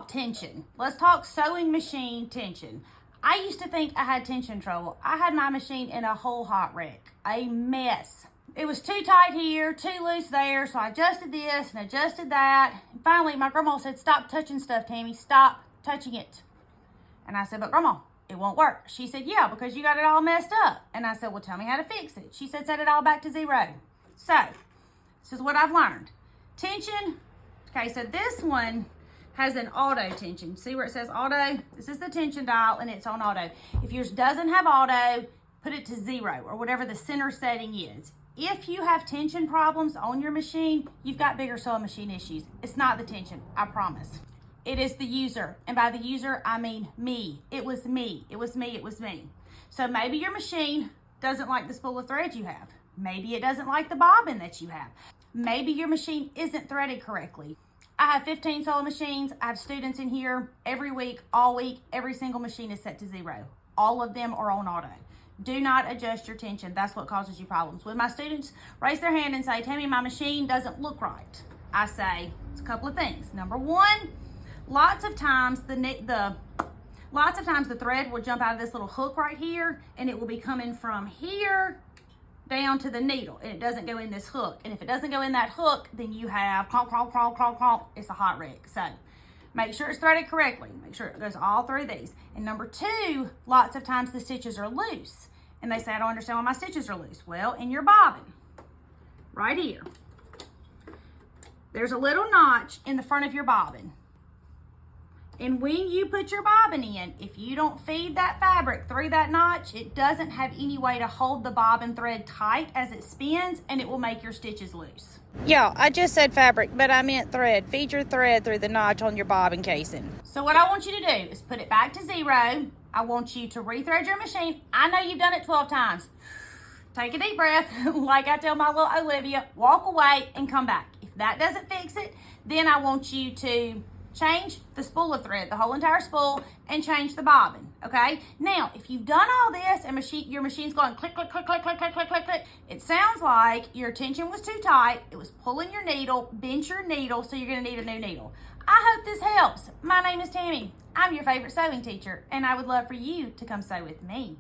talk tension. Let's talk sewing machine tension. I used to think I had tension trouble. I had my machine in a whole hot wreck, a mess. It was too tight here, too loose there, so I adjusted this and adjusted that. And finally, my grandma said, stop touching stuff, Tammy, stop touching it. And I said, but grandma, it won't work. She said, yeah, because you got it all messed up. And I said, well, tell me how to fix it. She said, set it all back to 0. So, this is what I've learned. Tension, okay, so this one has an auto tension. See where it says auto? This is the tension dial and it's on auto. If yours doesn't have auto, put it to 0 or whatever the center setting is. If you have tension problems on your machine, you've got bigger sewing machine issues. It's not the tension, I promise. It is the user. And by the user, I mean me. It was me. It was me. It was me. So maybe your machine doesn't like the spool of thread you have. Maybe it doesn't like the bobbin that you have. Maybe your machine isn't threaded correctly. I have 15 sewing machines. I have students in here every week, all week. Every single machine is set to 0. All of them are on auto. Do not adjust your tension. That's what causes you problems. When my students raise their hand and say, Tammy, my machine doesn't look right, I say, it's a couple of things. Number one, lots of times the thread will jump out of this little hook right here, and it will be coming from here down to the needle, and it doesn't go in this hook. And if it doesn't go in that hook, then you have clonk, clonk, clonk, clonk, clonk. It's a hot wreck. So make sure it's threaded correctly. Make sure it goes all through these. And number two, lots of times the stitches are loose. And they say, I don't understand why my stitches are loose. Well, in your bobbin, right here, there's a little notch in the front of your bobbin. And when you put your bobbin in, if you don't feed that fabric through that notch, it doesn't have any way to hold the bobbin thread tight as it spins, and it will make your stitches loose. Yeah, I just said fabric, but I meant thread. Feed your thread through the notch on your bobbin casing. So what I want you to do is put it back to 0. I want you to rethread your machine. I know you've done it 12 times. Take a deep breath, like I tell my little Olivia, walk away and come back. If that doesn't fix it, then I want you to change the spool of thread, the whole entire spool, and change the bobbin, okay? Now, if you've done all this and your machine's going click, click, click, click, click, click, click, click, click, it sounds like your tension was too tight, it was pulling your needle, bent your needle, so you're gonna need a new needle. I hope this helps. My name is Tammy. I'm your favorite sewing teacher, and I would love for you to come sew with me.